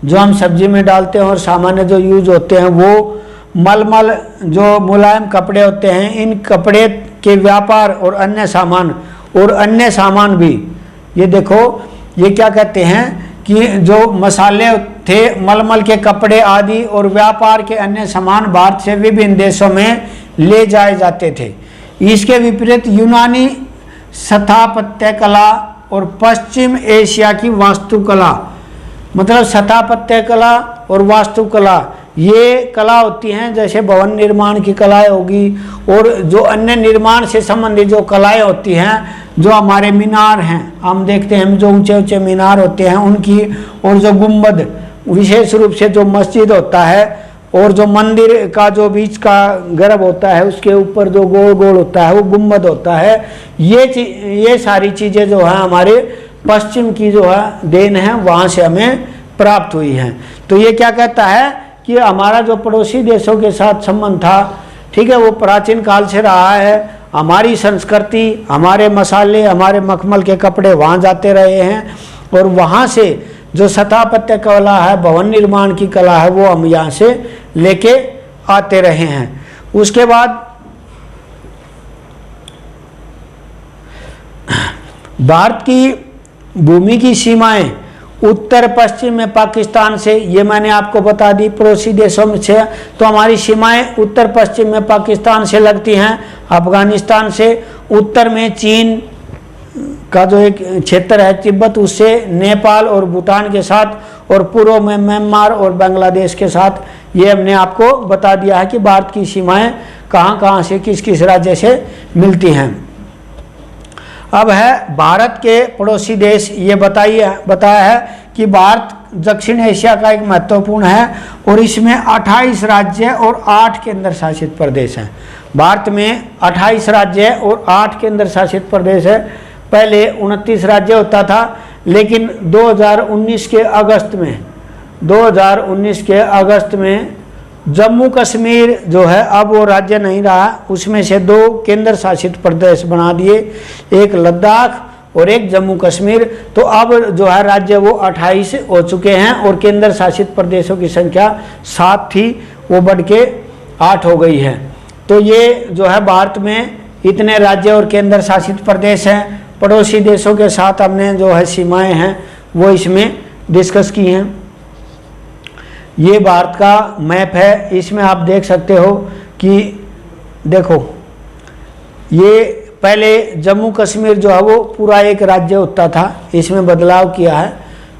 जो हम सब्जी में डालते हैं और सामान्य जो यूज होते हैं वो, मलमल जो मुलायम कपड़े होते हैं, इन कपड़े के व्यापार और अन्य सामान भी। ये देखो, ये क्या कहते हैं कि जो मसाले थे, मलमल के कपड़े आदि और व्यापार के अन्य सामान भारत से विभिन्न देशों में ले जाए जाते थे। इसके विपरीत यूनानी स्थापत्य कला और पश्चिम एशिया की वास्तुकला, मतलब स्थापत्य कला और वास्तुकला, ये कला होती हैं जैसे भवन निर्माण की कलाएं होगी और जो अन्य निर्माण से संबंधित जो कलाएं होती हैं, जो हमारे मीनार हैं, हम देखते हैं जो ऊंचे ऊंचे मीनार होते हैं उनकी, और जो गुंबद, विशेष रूप से जो मस्जिद होता है और जो मंदिर का जो बीच का गर्भ होता है उसके ऊपर जो गोल गोल होता है वो गुंबद होता है। ये सारी चीज़ें जो है हमारे पश्चिम की जो है देन है, वहाँ से हमें प्राप्त हुई हैं। तो ये क्या कहता है कि हमारा जो पड़ोसी देशों के साथ संबंध था, ठीक है, वो प्राचीन काल से रहा है। हमारी संस्कृति, हमारे मसाले, हमारे मखमल के कपड़े वहाँ जाते रहे हैं और वहाँ से जो स्थापत्य कला है, भवन निर्माण की कला है, वो हम यहाँ से लेके आते रहे हैं। उसके बाद भारत की भूमि की सीमाएं उत्तर पश्चिम में पाकिस्तान से, ये मैंने आपको बता दी, पड़ोसी देशों में से, तो हमारी सीमाएं उत्तर पश्चिम में पाकिस्तान से लगती हैं, अफगानिस्तान से, उत्तर में चीन का जो एक क्षेत्र है तिब्बत, उससे नेपाल और भूटान के साथ, और पूर्व में म्यांमार और बांग्लादेश के साथ। ये हमने आपको बता दिया है कि भारत की सीमाएं कहाँ कहाँ से किस किस राज्य से मिलती हैं। अब है भारत के पड़ोसी देश। ये बताया है कि भारत दक्षिण एशिया का एक महत्वपूर्ण है और इसमें 28 राज्य और 8 केंद्र शासित प्रदेश हैं। भारत में 28 राज्य और 8 केंद्र शासित प्रदेश है। पहले 29 राज्य होता था, लेकिन 2019 के अगस्त में जम्मू कश्मीर जो है अब वो राज्य नहीं रहा, उसमें से 2 केंद्र शासित प्रदेश बना दिए, एक लद्दाख और एक जम्मू कश्मीर। तो अब जो है राज्य वो 28 हो चुके हैं और केंद्र शासित प्रदेशों की संख्या 7 थी, वो बढ़ के 8 हो गई है। तो ये जो है भारत में इतने राज्य और केंद्र शासित प्रदेश हैं। पड़ोसी देशों के साथ हमने जो है सीमाएं हैं वो इसमें डिस्कस की हैं। ये भारत का मैप है, इसमें आप देख सकते हो कि देखो ये पहले जम्मू कश्मीर जो है वो पूरा एक राज्य होता था, इसमें बदलाव किया है।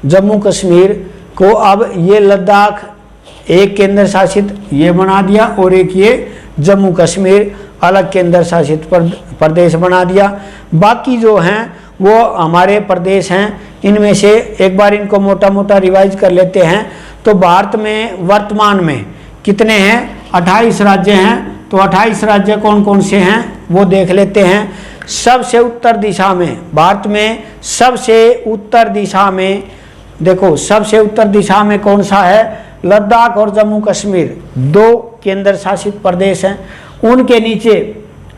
जम्मू कश्मीर को अब ये लद्दाख एक केंद्र शासित ये बना दिया और एक ये जम्मू कश्मीर अलग केंद्र शासित प्रदेश बना दिया। बाकी जो हैं वो हमारे प्रदेश हैं, इनमें से एक बार इनको मोटा मोटा रिवाइज कर लेते हैं। तो भारत में वर्तमान में कितने हैं? 28 राज्य हैं। तो 28 राज्य कौन कौन से हैं वो देख लेते हैं। सबसे उत्तर दिशा में, भारत में सबसे उत्तर दिशा में देखो, सबसे उत्तर दिशा में कौन सा है? लद्दाख और जम्मू कश्मीर 2 केंद्र शासित प्रदेश हैं। उनके नीचे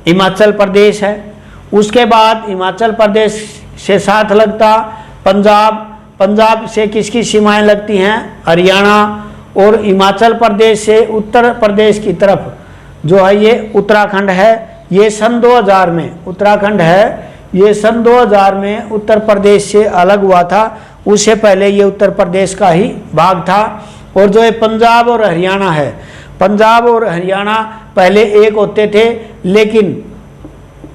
हिमाचल प्रदेश है, उसके बाद हिमाचल प्रदेश से साथ लगता पंजाब, पंजाब से किसकी सीमाएं लगती हैं? हरियाणा, और हिमाचल प्रदेश से उत्तर प्रदेश की तरफ जो है ये उत्तराखंड है। ये सन 2000 में उत्तराखंड है, ये सन 2000 में उत्तर प्रदेश से अलग हुआ था, उससे पहले ये उत्तर प्रदेश का ही भाग था। और जो ये पंजाब और हरियाणा है, पंजाब और हरियाणा पहले एक होते थे, लेकिन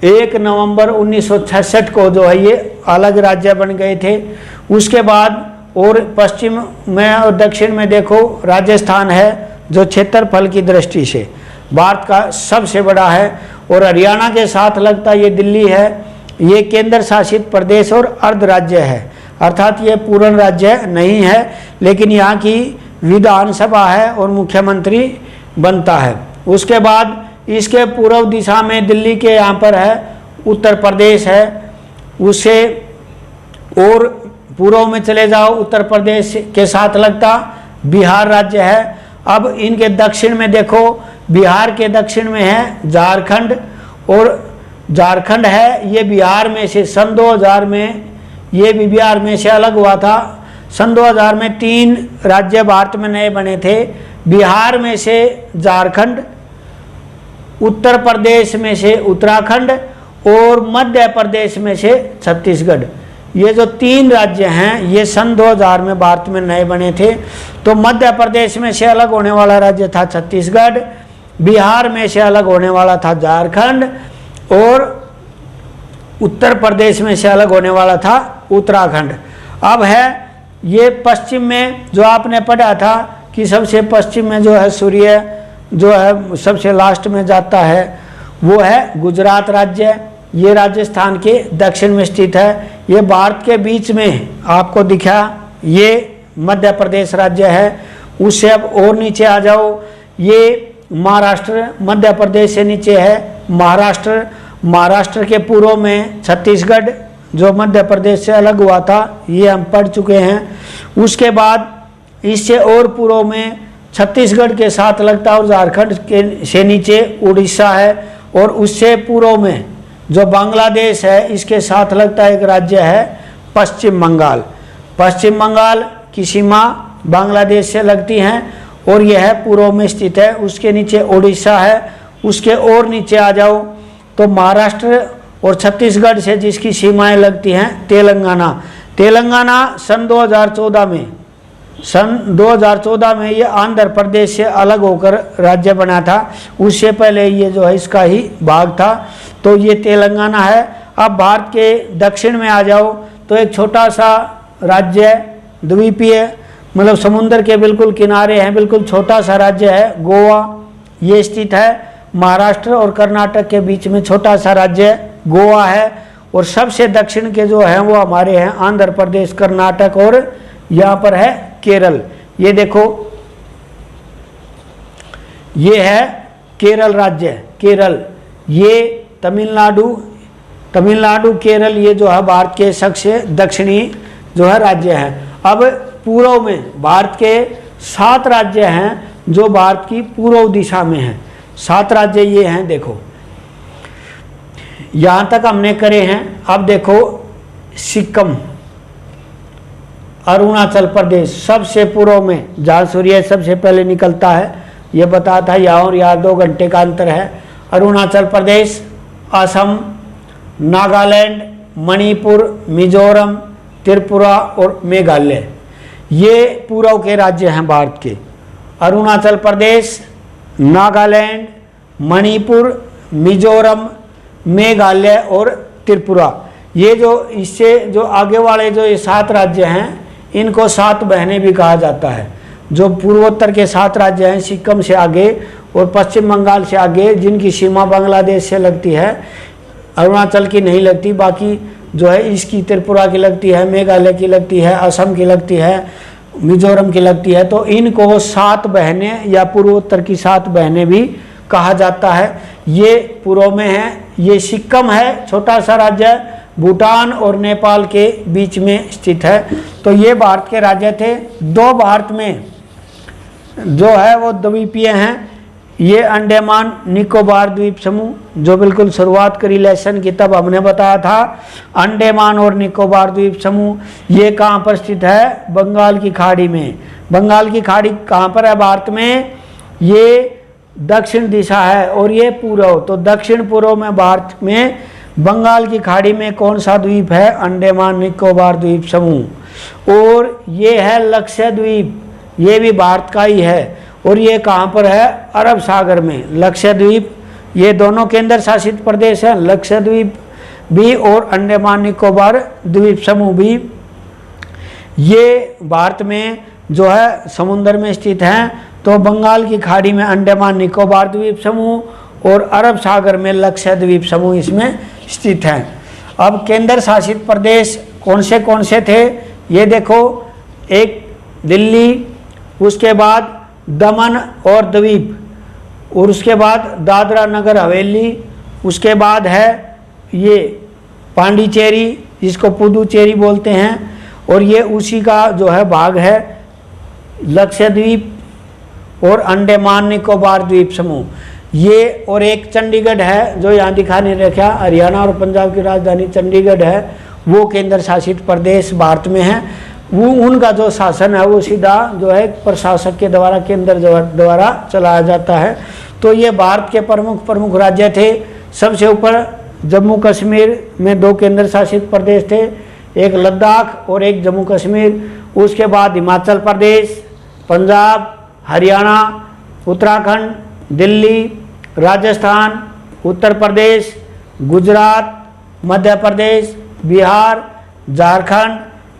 1 नवंबर 1966 को जो है ये अलग राज्य बन गए थे। उसके बाद और पश्चिम में और दक्षिण में देखो राजस्थान है, जो क्षेत्रफल की दृष्टि से भारत का सबसे बड़ा है, और हरियाणा के साथ लगता ये दिल्ली है। ये केंद्र शासित प्रदेश और अर्ध राज्य है, अर्थात ये पूर्ण राज्य नहीं है, लेकिन यहाँ की विधानसभा है और मुख्यमंत्री बनता है। उसके बाद इसके पूर्व दिशा में दिल्ली के यहाँ पर है उत्तर प्रदेश है, उससे और पूर्व में चले जाओ उत्तर प्रदेश के साथ लगता बिहार राज्य है। अब इनके दक्षिण में देखो, बिहार के दक्षिण में है झारखंड, और झारखंड है ये बिहार में से सन 2000 में ये भी बिहार में से अलग हुआ था। सन 2000 में 3 राज्य भारत में नए बने थे, बिहार में से झारखंड, उत्तर प्रदेश में से उत्तराखंड और मध्य प्रदेश में से छत्तीसगढ़। ये जो 3 राज्य हैं ये सन 2000 में भारत में नए बने थे। तो मध्य प्रदेश में से अलग होने वाला राज्य था छत्तीसगढ़, बिहार में से अलग होने वाला था झारखंड, और उत्तर प्रदेश में से अलग होने वाला था उत्तराखंड। अब है ये पश्चिम में जो आपने पढ़ा था कि सबसे पश्चिम में जो है सूर्य जो है सबसे लास्ट में जाता है, वो है गुजरात राज्य। ये राजस्थान के दक्षिण में स्थित है। ये भारत के बीच में आपको दिखा, ये मध्य प्रदेश राज्य है। उससे अब और नीचे आ जाओ, ये महाराष्ट्र, मध्य प्रदेश से नीचे है महाराष्ट्र। महाराष्ट्र के पूर्व में छत्तीसगढ़ जो मध्य प्रदेश से अलग हुआ था, ये हम पढ़ चुके हैं। उसके बाद इससे और पूर्व में छत्तीसगढ़ के साथ लगता और झारखंड के से नीचे उड़ीसा है, और उससे पूर्व में जो बांग्लादेश है इसके साथ लगता एक राज्य है पश्चिम बंगाल। पश्चिम बंगाल की सीमा बांग्लादेश से लगती हैं और यह है पूर्व में स्थित है। उसके नीचे उड़ीसा है। उसके और नीचे आ जाओ तो महाराष्ट्र और छत्तीसगढ़ से जिसकी सीमाएं लगती हैं तेलंगाना। तेलंगाना सन 2014 में ये आंध्र प्रदेश से अलग होकर राज्य बना था। उससे पहले ये जो है इसका ही भाग था, तो ये तेलंगाना है। अब भारत के दक्षिण में आ जाओ तो एक छोटा सा राज्य द्वीपीय, मतलब समुद्र के बिल्कुल किनारे है, बिल्कुल छोटा सा राज्य है गोवा। ये स्थित है महाराष्ट्र और कर्नाटक के बीच में, छोटा सा राज्य गोवा है। और सबसे दक्षिण के जो हैं वो हमारे हैं आंध्र प्रदेश, कर्नाटक और यहाँ पर है केरल। ये देखो, ये है केरल राज्य, केरल। ये तमिलनाडु केरल, ये जो है भारत के सबसे दक्षिणी जो है राज्य हैं। अब पूर्व में भारत के 7 राज्य हैं जो भारत की पूर्व दिशा में हैं। 7 राज्य ये हैं, देखो यहाँ तक हमने करे हैं। अब देखो, सिक्किम, अरुणाचल प्रदेश सबसे पूर्व में, जहाँ सूर्य सबसे पहले निकलता है, ये बताया था। यहाँ और यहाँ 2 घंटे का अंतर है। अरुणाचल प्रदेश, असम, नागालैंड, मणिपुर, मिजोरम, त्रिपुरा और मेघालय, ये पूर्व के राज्य हैं भारत के। अरुणाचल प्रदेश, नागालैंड, मणिपुर, मिजोरम, मेघालय और त्रिपुरा, ये जो इससे जो आगे वाले जो ये 7 राज्य हैं, इनको 7 बहनें भी कहा जाता है। जो पूर्वोत्तर के 7 राज्य हैं, सिक्किम से आगे और पश्चिम बंगाल से आगे, जिनकी सीमा बांग्लादेश से लगती है, अरुणाचल की नहीं लगती, बाकी जो है इसकी त्रिपुरा की लगती है, मेघालय की लगती है, असम की लगती है, मिजोरम की लगती है। तो इनको 7 बहनें या पूर्वोत्तर की 7 बहनें भी कहा जाता है। ये पूर्व में है। ये सिक्किम है, छोटा सा राज्य, भूटान और नेपाल के बीच में स्थित है। तो ये भारत के राज्य थे। 2 भारत में जो है वो द्वीपीय हैं। ये अंडमान निकोबार द्वीप समूह, जो बिल्कुल शुरुआत करी लेसन की तब हमने बताया था। अंडमान और निकोबार द्वीप समूह ये कहाँ पर स्थित है? बंगाल की खाड़ी में। बंगाल की खाड़ी कहाँ पर है भारत में? ये दक्षिण दिशा है और ये पूर्व। तो दक्षिण पूर्व में भारत में बंगाल की खाड़ी में कौन सा द्वीप है? अंडमान निकोबार द्वीप समूह। और ये है लक्षद्वीप, ये भी भारत का ही है। और ये कहाँ पर है? अरब सागर में। लक्षद्वीप, ये दोनों केंद्र शासित प्रदेश हैं, लक्षद्वीप भी और अंडमान निकोबार द्वीप समूह भी। ये भारत में जो है समुद्र में स्थित हैं। तो बंगाल की खाड़ी में अंडमान निकोबार द्वीप समूह और अरब सागर में लक्षद्वीप समूह इसमें स्थित हैं। अब केंद्र शासित प्रदेश कौन से थे? ये देखो, एक दिल्ली, उसके बाद दमन और द्वीप, और उसके बाद दादरा नगर हवेली, उसके बाद है ये पांडिचेरी, जिसको पुदुचेरी बोलते हैं, और ये उसी का जो है भाग है लक्षद्वीप और अंडमान निकोबार द्वीप समूह। ये और एक चंडीगढ़ है जो यहाँ दिखा नहीं रखा, हरियाणा और पंजाब की राजधानी चंडीगढ़ है, वो केंद्र शासित प्रदेश भारत में है। वो उनका जो शासन है वो सीधा जो है प्रशासक के द्वारा, केंद्र द्वारा चलाया जाता है। तो ये भारत के प्रमुख राज्य थे। सबसे ऊपर जम्मू कश्मीर में 2 केंद्र शासित प्रदेश थे, एक लद्दाख और एक जम्मू कश्मीर। उसके बाद हिमाचल प्रदेश, पंजाब, हरियाणा, उत्तराखंड, दिल्ली, राजस्थान, उत्तर प्रदेश, गुजरात, मध्य प्रदेश, बिहार, झारखंड,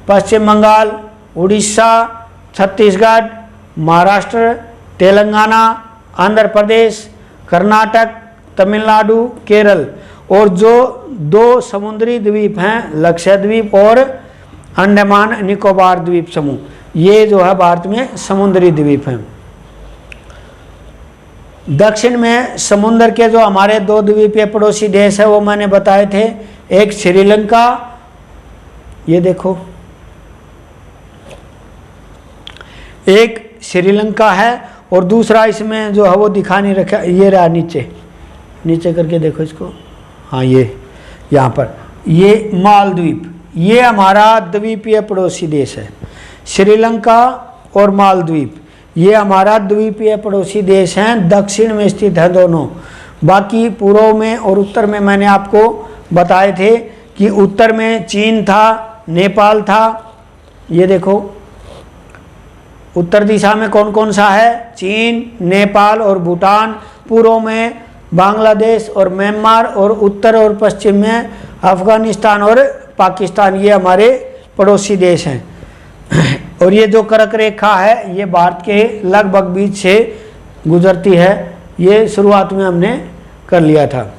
पश्चिम बंगाल, उड़ीसा, छत्तीसगढ़, महाराष्ट्र, तेलंगाना, आंध्र प्रदेश, कर्नाटक, तमिलनाडु, केरल। और जो 2 समुद्री द्वीप हैं, लक्षद्वीप और अंडमान निकोबार द्वीप समूह, ये जो है भारत में समुद्री द्वीप हैं। दक्षिण में समुद्र के जो हमारे 2 द्वीपीय पड़ोसी देश है वो मैंने बताए थे। एक श्रीलंका, ये देखो, एक श्रीलंका है, और दूसरा इसमें जो है वो दिखा नहीं रखा, ये रहा नीचे करके देखो इसको, हाँ ये यहाँ पर, ये मालदीव, ये हमारा द्वीपीय पड़ोसी देश है। श्रीलंका और मालदीव ये हमारा द्वीपीय पड़ोसी देश हैं, दक्षिण में स्थित है दोनों। बाकी पूर्व में और उत्तर में मैंने आपको बताए थे कि उत्तर में चीन था, नेपाल था। ये देखो, उत्तर दिशा में कौन कौन सा है? चीन, नेपाल और भूटान। पूर्व में बांग्लादेश और म्यांमार, और उत्तर और पश्चिम में अफगानिस्तान और पाकिस्तान, ये हमारे पड़ोसी देश हैं। और ये जो कर्क रेखा है ये भारत के लगभग बीच से गुजरती है, ये शुरुआत में हमने कर लिया था।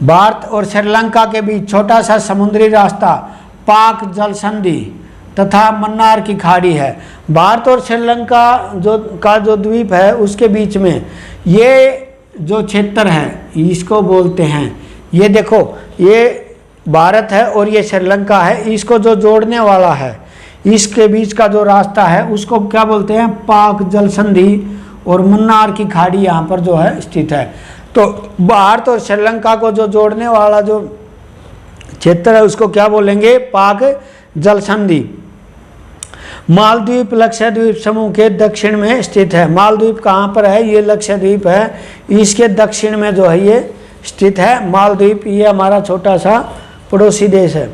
भारत और श्रीलंका के बीच छोटा सा समुद्री रास्ता पाक जल संधि तथा मन्नार की खाड़ी है। भारत और श्रीलंका जो द्वीप है उसके बीच में ये जो क्षेत्र है इसको बोलते हैं, ये देखो ये भारत है और ये श्रीलंका है, इसको जो जोड़ने वाला है इसके बीच का जो रास्ता है उसको क्या बोलते हैं, पाक जल संधि, और मन्नार की खाड़ी यहाँ पर जो है स्थित है। तो भारत और श्रीलंका को जो जोड़ने वाला जो क्षेत्र है उसको क्या बोलेंगे, पाक जल संधि। मालदीव लक्षद्वीप समूह के दक्षिण में स्थित है। मालदीव कहाँ पर है, ये लक्षद्वीप है, इसके दक्षिण में जो है ये स्थित है मालदीव। ये हमारा छोटा सा पड़ोसी देश है।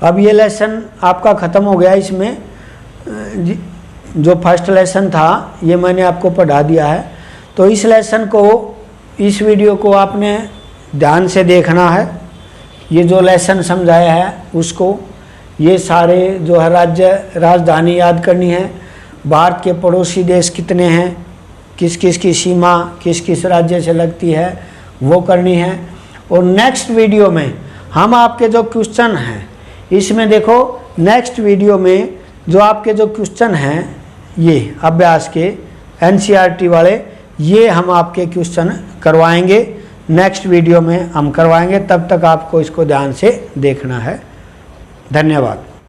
अब ये लेसन आपका ख़त्म हो गया। इसमें जो फर्स्ट लेसन था ये मैंने आपको पढ़ा दिया है। तो इस लेसन को, इस वीडियो को आपने ध्यान से देखना है। ये जो लेसन समझाया है उसको, ये सारे जो है राजधानी याद करनी है, भारत के पड़ोसी देश कितने हैं, किस किस की सीमा किस किस राज्य से लगती है वो करनी है। और नेक्स्ट वीडियो में हम आपके जो क्वेश्चन हैं इसमें देखो, नेक्स्ट वीडियो में जो आपके जो क्वेश्चन हैं ये अभ्यास के एनसीईआरटी वाले, ये हम आपके क्वेश्चन करवाएंगे, नेक्स्ट वीडियो में हम करवाएंगे। तब तक आपको इसको ध्यान से देखना है। धन्यवाद।